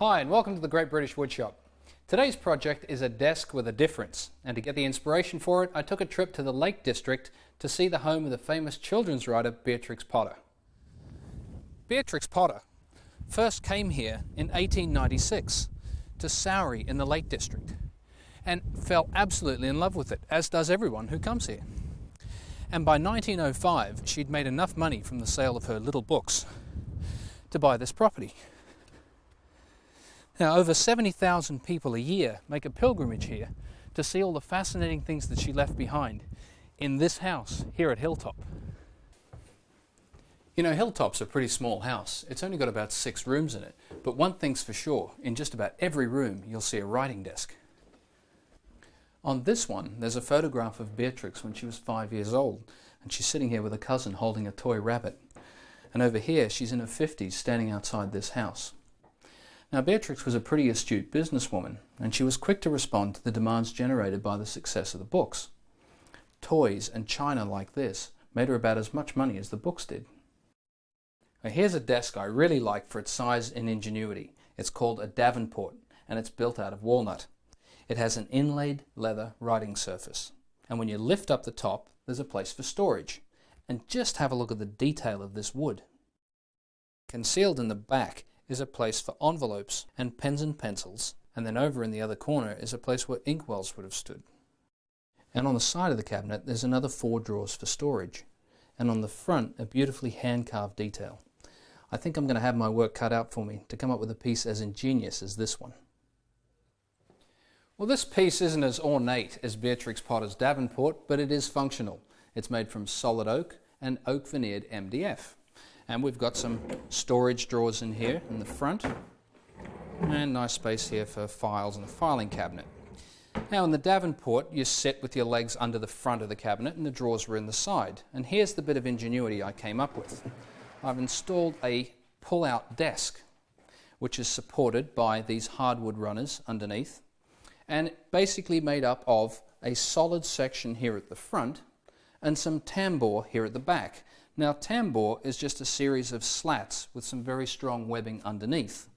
Hi and welcome to the Great British Woodshop. Today's project is a desk with a difference, and to get the inspiration for it I took a trip to the Lake District to see the home of the famous children's writer Beatrix Potter. Beatrix Potter first came here in 1896 to Sowry in the Lake District and fell absolutely in love with it, as does everyone who comes here. And by 1905 she'd made enough money from the sale of her little books to buy this property. Now, over 70,000 people a year make a pilgrimage here to see all the fascinating things that she left behind in this house here at Hilltop. You know, Hilltop's a pretty small house. It's only got about 6 rooms in it, but one thing's for sure, in just about every room you'll see a writing desk. On this one, there's a photograph of Beatrix when she was 5 years old, and she's sitting here with a cousin holding a toy rabbit. And over here, she's in her 50s standing outside this house. Now, Beatrix was a pretty astute businesswoman, and she was quick to respond to the demands generated by the success of the books. Toys and china like this made her about as much money as the books did. Now, here's a desk I really like for its size and ingenuity. It's called a Davenport, and it's built out of walnut. It has an inlaid leather writing surface, and when you lift up the top, there's a place for storage. And just have a look at the detail of this wood. Concealed in the back is a place for envelopes and pens and pencils, and then over in the other corner is a place where inkwells would have stood. And on the side of the cabinet there's another 4 drawers for storage, and on the front a beautifully hand-carved detail. I think I'm going to have my work cut out for me to come up with a piece as ingenious as this one. Well, this piece isn't as ornate as Beatrix Potter's Davenport, but it is functional. It's made from solid oak and oak veneered MDF. And we've got some storage drawers in here in the front, and nice space here for files and a filing cabinet. Now in the Davenport you sit with your legs under the front of the cabinet and the drawers were in the side. And here's the bit of ingenuity I came up with. I've installed a pull-out desk which is supported by these hardwood runners underneath, and basically made up of a solid section here at the front and some tambour here at the back. Now, tambour is just a series of slats with some very strong webbing underneath.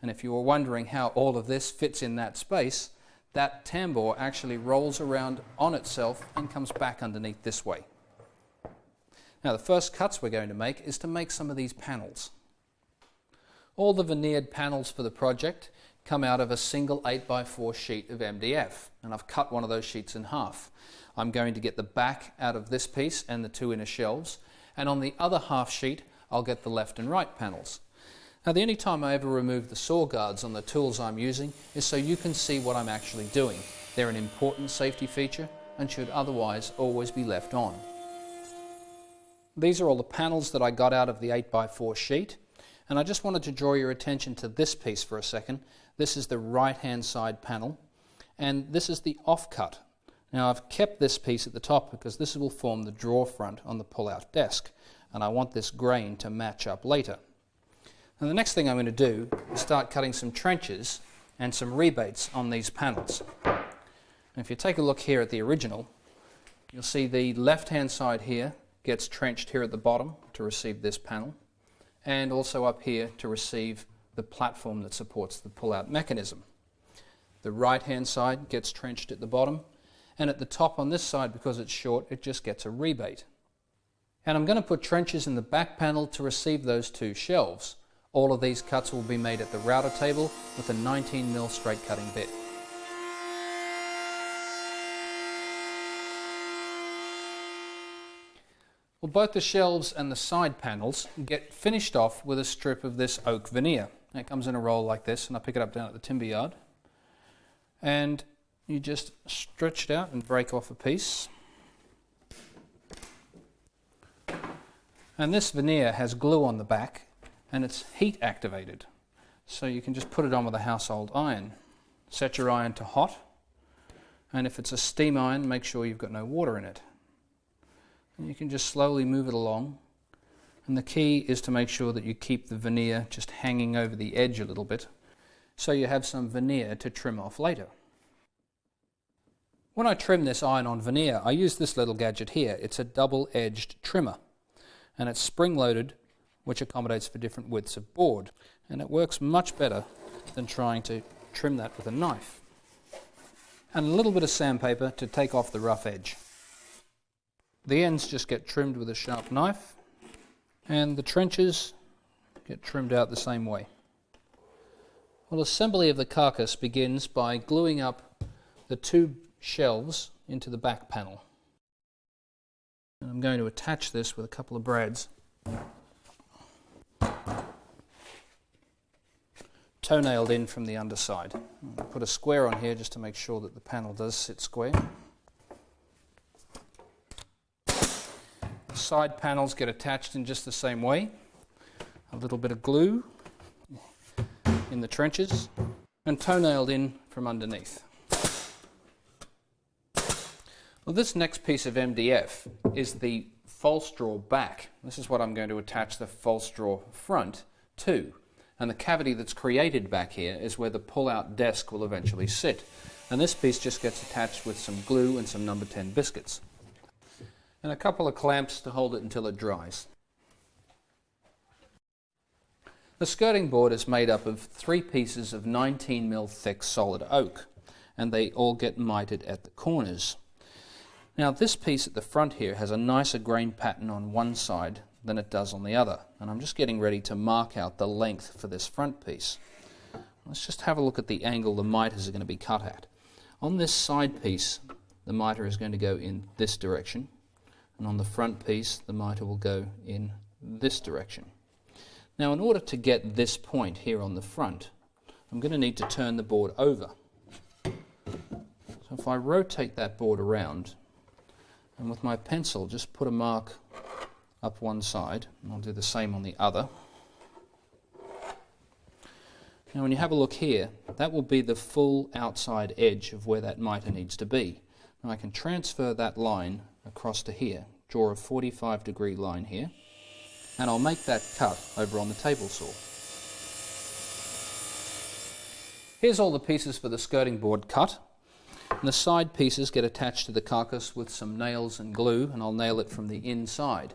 And if you were wondering how all of this fits in that space, that tambour actually rolls around on itself and comes back underneath this way. Now, the first cuts we're going to make is to make some of these panels. All the veneered panels for the project come out of a single 8x4 sheet of MDF, and I've cut one of those sheets in half. I'm going to get the back out of this piece and the 2 inner shelves, and on the other half sheet I'll get the left and right panels. Now, the only time I ever remove the saw guards on the tools I'm using is so you can see what I'm actually doing. They're an important safety feature and should otherwise always be left on. These are all the panels that I got out of the 8x4 sheet, and I just wanted to draw your attention to this piece for a second. This is the right hand side panel, and this is the offcut. Now, I've kept this piece at the top because this will form the drawer front on the pull-out desk, and I want this grain to match up later. And the next thing I'm going to do is start cutting some trenches and some rebates on these panels. And if you take a look here at the original, you'll see the left-hand side here gets trenched here at the bottom to receive this panel, and also up here to receive the platform that supports the pull-out mechanism. The right-hand side gets trenched at the bottom, and at the top on this side, because it's short, it just gets a rebate. And I'm going to put trenches in the back panel to receive those 2 shelves. All of these cuts will be made at the router table with a 19mm straight cutting bit. Well, both the shelves and the side panels get finished off with a strip of this oak veneer. It comes in a roll like this, and I pick it up down at the timber yard. And you just stretch it out and break off a piece. And this veneer has glue on the back, and it's heat activated. So you can just put it on with a household iron. Set your iron to hot, and if it's a steam iron, make sure you've got no water in it. And you can just slowly move it along, and the key is to make sure that you keep the veneer just hanging over the edge a little bit, so you have some veneer to trim off later. When I trim this iron-on veneer, I use this little gadget here. It's a double-edged trimmer, and it's spring-loaded, which accommodates for different widths of board. And it works much better than trying to trim that with a knife. And a little bit of sandpaper to take off the rough edge. The ends just get trimmed with a sharp knife, and the trenches get trimmed out the same way. Well, assembly of the carcass begins by gluing up the two shelves into the back panel. And I'm going to attach this with a couple of brads. Toenailed in from the underside. I'll put a square on here just to make sure that the panel does sit square. The side panels get attached in just the same way. A little bit of glue in the trenches and toenailed in from underneath. Well, this next piece of MDF is the false drawer back. This is what I'm going to attach the false drawer front to. And the cavity that's created back here is where the pull-out desk will eventually sit. And this piece just gets attached with some glue and some number 10 biscuits. And a couple of clamps to hold it until it dries. The skirting board is made up of 3 pieces of 19mm thick solid oak, and they all get mitered at the corners. Now this piece at the front here has a nicer grain pattern on one side than it does on the other, and I'm just getting ready to mark out the length for this front piece. Let's just have a look at the angle the miters are going to be cut at. On this side piece, the miter is going to go in this direction, and on the front piece, the miter will go in this direction. Now, in order to get this point here on the front, I'm going to need to turn the board over. So if I rotate that board around, and with my pencil just put a mark up one side, and I'll do the same on the other. Now when you have a look here, that will be the full outside edge of where that miter needs to be. Now I can transfer that line across to here, draw a 45-degree line here, and I'll make that cut over on the table saw. Here's all the pieces for the skirting board cut. And the side pieces get attached to the carcass with some nails and glue, and I'll nail it from the inside.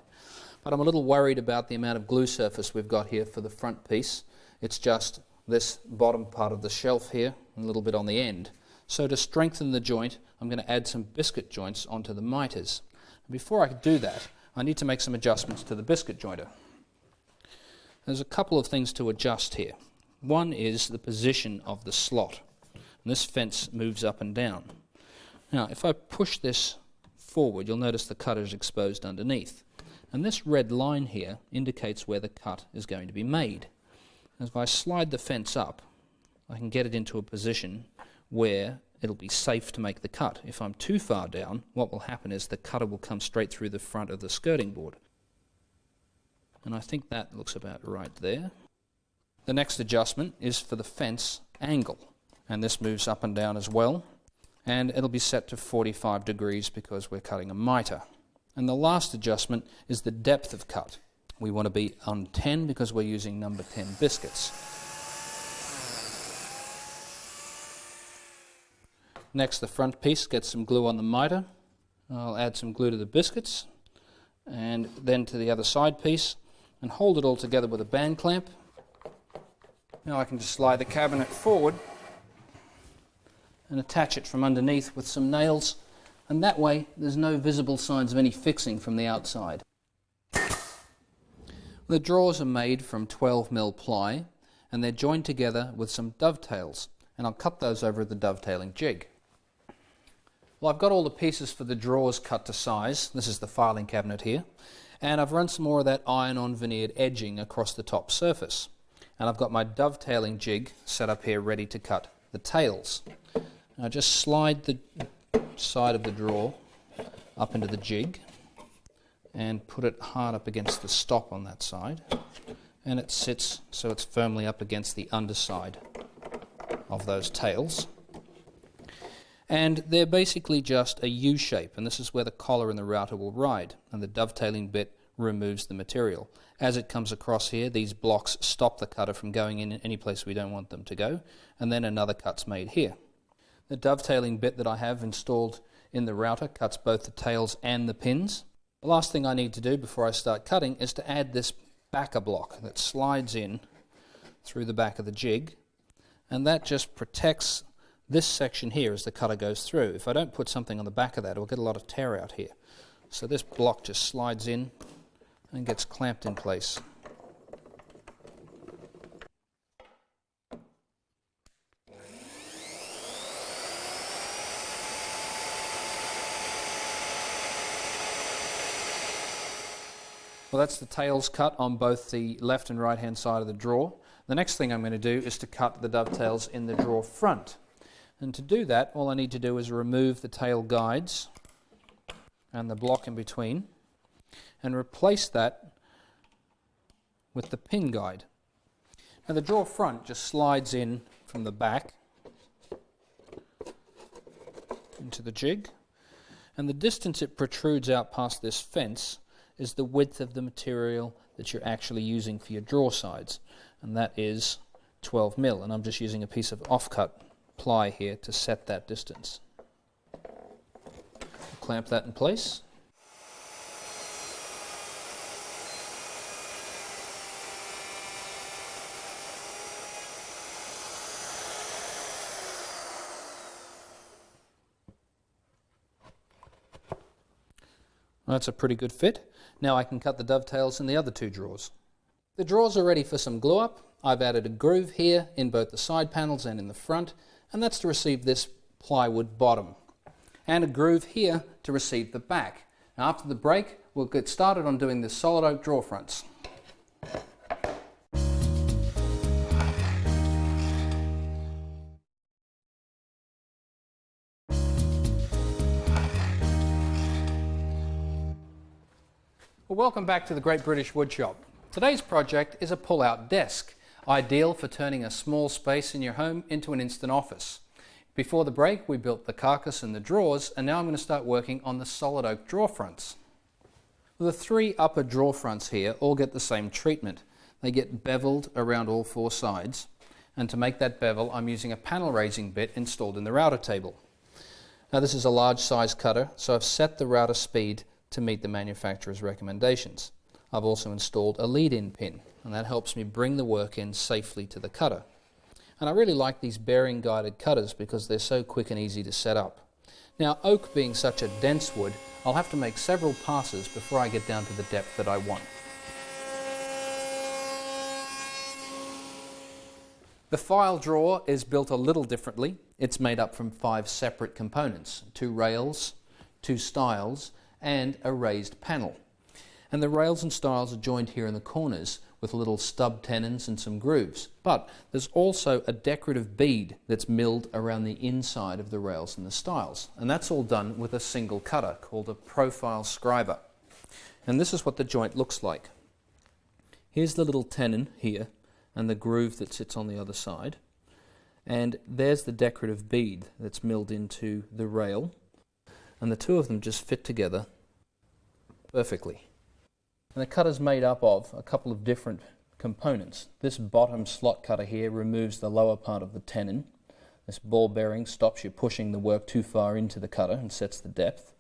But I'm a little worried about the amount of glue surface we've got here for the front piece. It's just this bottom part of the shelf here and a little bit on the end. So to strengthen the joint, I'm going to add some biscuit joints onto the miters. Before I do that, I need to make some adjustments to the biscuit jointer. There's a couple of things to adjust here. One is the position of the slot. And this fence moves up and down. Now, if I push this forward, you'll notice the cutter is exposed underneath. And this red line here indicates where the cut is going to be made. As if I slide the fence up, I can get it into a position where it'll be safe to make the cut. If I'm too far down, what will happen is the cutter will come straight through the front of the skirting board. And I think that looks about right there. The next adjustment is for the fence angle. And this moves up and down as well. And it'll be set to 45 degrees because we're cutting a miter. And the last adjustment is the depth of cut. We want to be on 10 because we're using number 10 biscuits. Next, the front piece gets some glue on the miter. I'll add some glue to the biscuits and then to the other side piece and hold it all together with a band clamp. Now I can just slide the cabinet forward and attach it from underneath with some nails, and that way there's no visible signs of any fixing from the outside. The drawers are made from 12mm ply, and they're joined together with some dovetails, and I'll cut those over the dovetailing jig. Well, I've got all the pieces for the drawers cut to size. This is the filing cabinet here, and I've run some more of that iron-on veneered edging across the top surface, and I've got my dovetailing jig set up here ready to cut the tails. Now just slide the side of the drawer up into the jig and put it hard up against the stop on that side, and it sits so it's firmly up against the underside of those tails. And they're basically just a U shape, and this is where the collar and the router will ride, and the dovetailing bit removes the material. As it comes across here, these blocks stop the cutter from going in any place we don't want them to go, and then another cut's made here. The dovetailing bit that I have installed in the router cuts both the tails and the pins. The last thing I need to do before I start cutting is to add this backer block that slides in through the back of the jig, and that just protects this section here as the cutter goes through. If I don't put something on the back of that, it'll get a lot of tear out here. So this block just slides in and gets clamped in place. Well, that's the tails cut on both the left and right hand side of the drawer. The next thing I'm going to do is to cut the dovetails in the drawer front. And to do that, all I need to do is remove the tail guides and the block in between and replace that with the pin guide. Now the drawer front just slides in from the back into the jig, and the distance it protrudes out past this fence is the width of the material that you're actually using for your drawer sides, and that is 12 mil, and I'm just using a piece of offcut ply here to set that distance. Clamp that in place. That's a pretty good fit. Now I can cut the dovetails in the other two drawers. The drawers are ready for some glue up. I've added a groove here in both the side panels and in the front, and that's to receive this plywood bottom. And a groove here to receive the back. Now after the break, we'll get started on doing the solid oak drawer fronts. Well, welcome back to the Great British Woodshop. Today's project is a pull-out desk, ideal for turning a small space in your home into an instant office. Before the break, we built the carcass and the drawers, and now I'm going to start working on the solid oak drawer fronts. The three upper drawer fronts here all get the same treatment. They get beveled around all four sides, and to make that bevel, I'm using a panel raising bit installed in the router table. Now this is a large size cutter, so I've set the router speed to meet the manufacturer's recommendations. I've also installed a lead-in pin, and that helps me bring the work in safely to the cutter. And I really like these bearing guided cutters because they're so quick and easy to set up. Now, oak being such a dense wood, I'll have to make several passes before I get down to the depth that I want. The file drawer is built a little differently. It's made up from 5 separate components: 2 rails, 2 stiles, and a raised panel. And the rails and stiles are joined here in the corners with little stub tenons and some grooves. But there's also a decorative bead that's milled around the inside of the rails and the stiles. And that's all done with a single cutter called a profile scriber. And this is what the joint looks like. Here's the little tenon here and the groove that sits on the other side. And there's the decorative bead that's milled into the rail. And the two of them just fit together perfectly. And the cutter's made up of a couple of different components. This bottom slot cutter here removes the lower part of the tenon. This ball bearing stops you pushing the work too far into the cutter and sets the depth.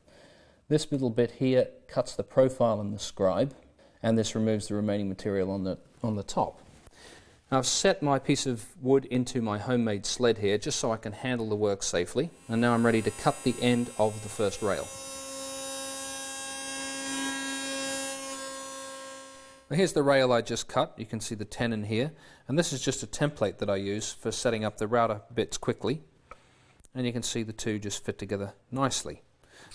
This little bit here cuts the profile in the scribe, and this removes the remaining material on the top. Now I've set my piece of wood into my homemade sled here just so I can handle the work safely, and now I'm ready to cut the end of the first rail. Now here's the rail I just cut. You can see the tenon here, and this is just a template that I use for setting up the router bits quickly, and you can see the two just fit together nicely.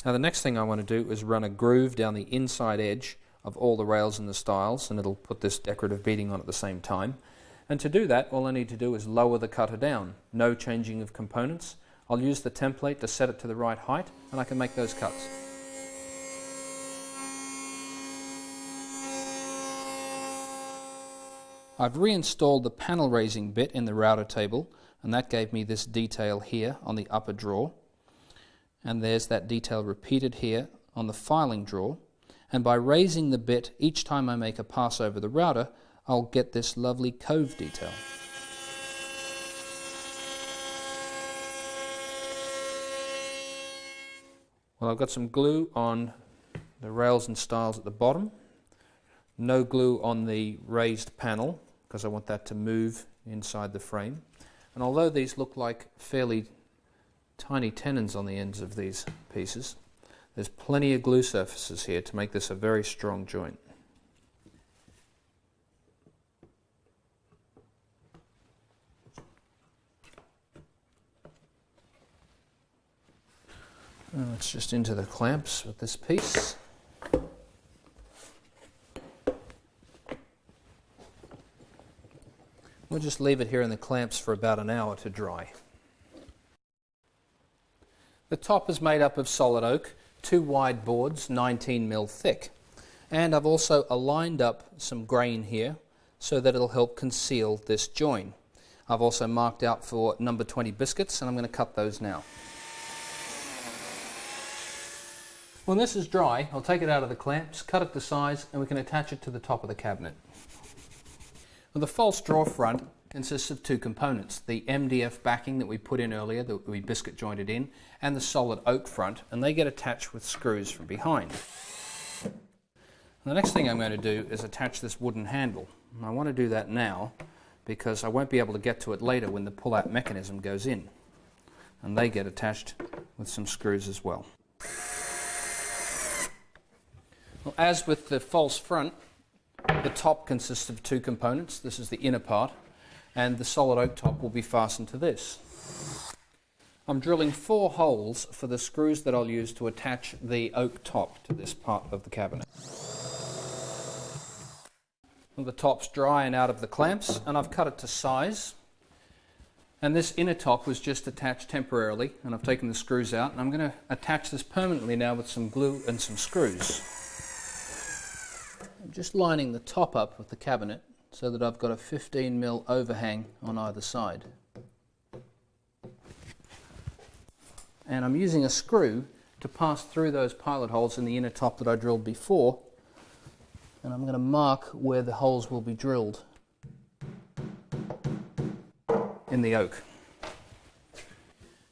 Now the next thing I want to do is run a groove down the inside edge of all the rails and the stiles, and it'll put this decorative beading on at the same time. And to do that, all I need to do is lower the cutter down. No changing of components. I'll use the template to set it to the right height, and I can make those cuts. I've reinstalled the panel raising bit in the router table, and that gave me this detail here on the upper drawer. And there's that detail repeated here on the filing drawer. And by raising the bit each time I make a pass over the router, I'll get this lovely cove detail. Well, I've got some glue on the rails and stiles at the bottom. No glue on the raised panel because I want that to move inside the frame. And although these look like fairly tiny tenons on the ends of these pieces, there's plenty of glue surfaces here to make this a very strong joint. And it's just into the clamps with this piece. We'll just leave it here in the clamps for about an hour to dry. The top is made up of solid oak, 2 wide boards, 19mm thick. And I've also aligned up some grain here so that it'll help conceal this join. I've also marked out for number 20 biscuits, and I'm going to cut those now. When this is dry, I'll take it out of the clamps, cut it to size, and we can attach it to the top of the cabinet. Well, the false drawer front consists of 2 components, the MDF backing that we put in earlier, that we biscuit jointed in, and the solid oak front, and they get attached with screws from behind. The next thing I'm going to do is attach this wooden handle. And I want to do that now because I won't be able to get to it later when the pull-out mechanism goes in. And they get attached with some screws as well. Well, as with the false front, the top consists of 2 components. This is the inner part, and the solid oak top will be fastened to this. I'm drilling 4 holes for the screws that I'll use to attach the oak top to this part of the cabinet. Well, the top's dry and out of the clamps, and I've cut it to size. And this inner top was just attached temporarily, and I've taken the screws out, and I'm going to attach this permanently now with some glue and some screws. I'm just lining the top up with the cabinet so that I've got a 15mm overhang on either side. And I'm using a screw to pass through those pilot holes in the inner top that I drilled before, and I'm going to mark where the holes will be drilled in the oak.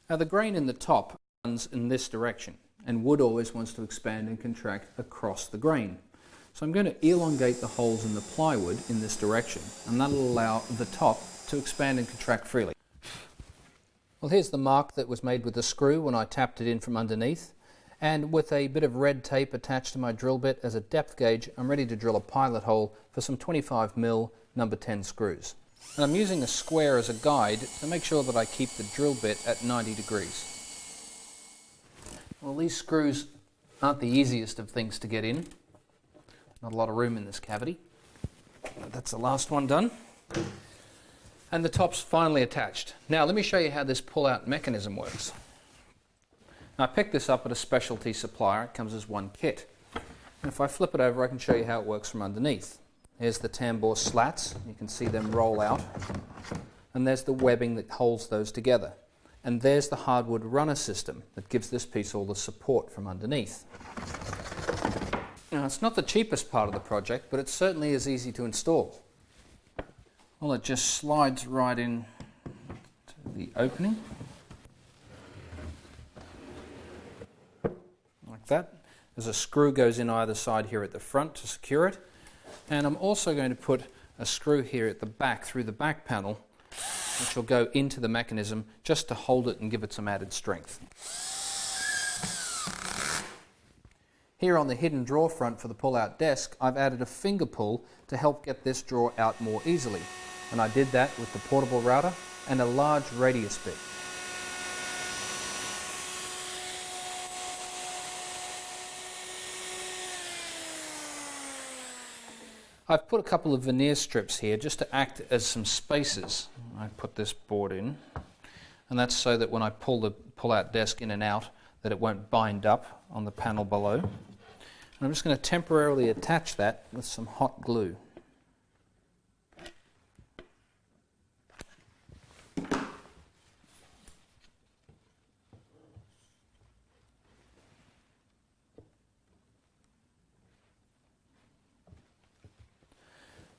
Now the grain in the top runs in this direction, and wood always wants to expand and contract across the grain. So I'm going to elongate the holes in the plywood in this direction, and that'll allow the top to expand and contract freely. Well, here's the mark that was made with the screw when I tapped it in from underneath, and with a bit of red tape attached to my drill bit as a depth gauge, I'm ready to drill a pilot hole for some 25mm number 10 screws. And I'm using a square as a guide to make sure that I keep the drill bit at 90 degrees. Well, these screws aren't the easiest of things to get in. Not a lot of room in this cavity. That's the last one done. And the top's finally attached. Now let me show you how this pull-out mechanism works. Now, I picked this up at a specialty supplier. It comes as one kit. And if I flip it over, I can show you how it works from underneath. Here's the tambour slats. You can see them roll out. And there's the webbing that holds those together. And there's the hardwood runner system that gives this piece all the support from underneath. Now, it's not the cheapest part of the project, but it certainly is easy to install. Well, it just slides right in to the opening, like that. There's a screw goes in either side here at the front to secure it, and I'm also going to put a screw here at the back through the back panel, which will go into the mechanism just to hold it and give it some added strength. Here on the hidden drawer front for the pull-out desk, I've added a finger pull to help get this drawer out more easily. And I did that with the portable router and a large radius bit. I've put a couple of veneer strips here just to act as some spacers. I put this board in, and that's so that when I pull the pull-out desk in and out, that it won't bind up on the panel below. And I'm just going to temporarily attach that with some hot glue.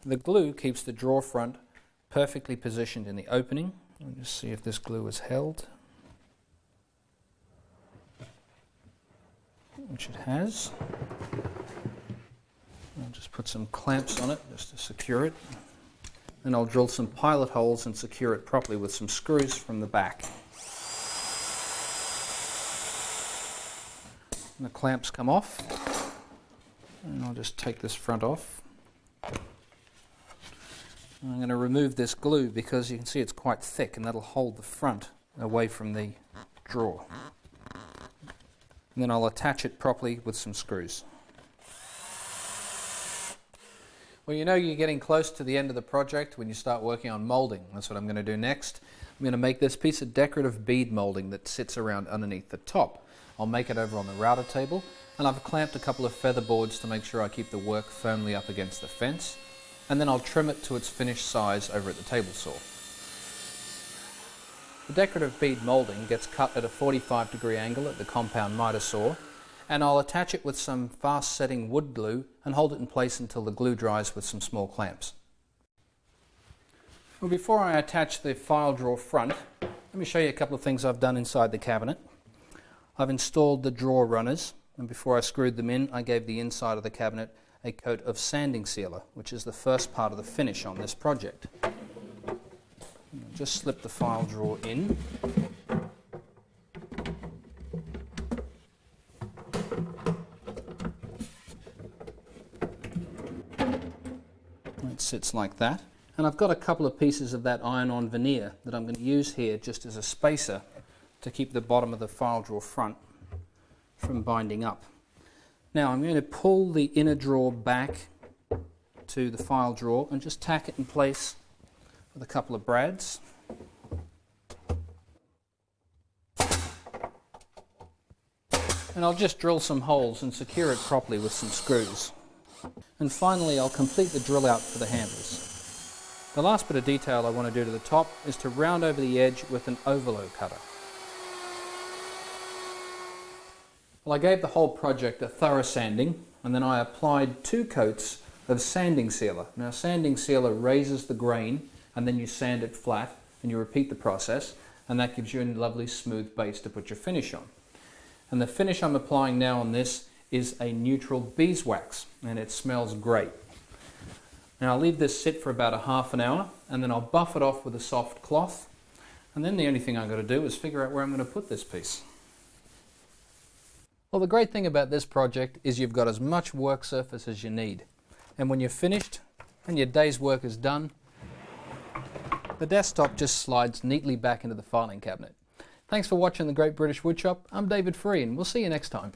The glue keeps the drawer front perfectly positioned in the opening. Let me just see if this glue is held, which it has. I'll just put some clamps on it just to secure it. and I'll drill some pilot holes and secure it properly with some screws from the back. And the clamps come off, and I'll just take this front off. I'm going to remove this glue because you can see it's quite thick, and that'll hold the front away from the drawer. And then I'll attach it properly with some screws. Well, you know you're getting close to the end of the project when you start working on moulding. That's what I'm going to do next. I'm going to make this piece of decorative bead moulding that sits around underneath the top. I'll make it over on the router table, and I've clamped a couple of feather boards to make sure I keep the work firmly up against the fence, and then I'll trim it to its finished size over at the table saw. The decorative bead moulding gets cut at a 45-degree angle at the compound miter saw, and I'll attach it with some fast-setting wood glue and hold it in place until the glue dries with some small clamps. Well, before I attach the file drawer front, let me show you a couple of things I've done inside the cabinet. I've installed the drawer runners, and before I screwed them in, I gave the inside of the cabinet a coat of sanding sealer, which is the first part of the finish on this project. Just slip the file drawer in. It sits like that. And I've got a couple of pieces of that iron-on veneer that I'm going to use here just as a spacer to keep the bottom of the file drawer front from binding up. Now I'm going to pull the inner drawer back to the file drawer and just tack it in place with a couple of brads. And I'll just drill some holes and secure it properly with some screws. And finally I'll complete the drill out for the handles. The last bit of detail I want to do to the top is to round over the edge with an overload cutter. Well, I gave the whole project a thorough sanding, and then I applied 2 coats of sanding sealer. Now, sanding sealer raises the grain, and then you sand it flat, and you repeat the process, and that gives you a lovely smooth base to put your finish on. And the finish I'm applying now on this is a neutral beeswax, and it smells great. Now I'll leave this sit for about a half an hour, and then I'll buff it off with a soft cloth, and then the only thing I've got to do is figure out where I'm going to put this piece. Well, the great thing about this project is you've got as much work surface as you need. And when you're finished and your day's work is done, the desktop just slides neatly back into the filing cabinet. Thanks for watching The Great British Woodshop. I'm David Free, and we'll see you next time.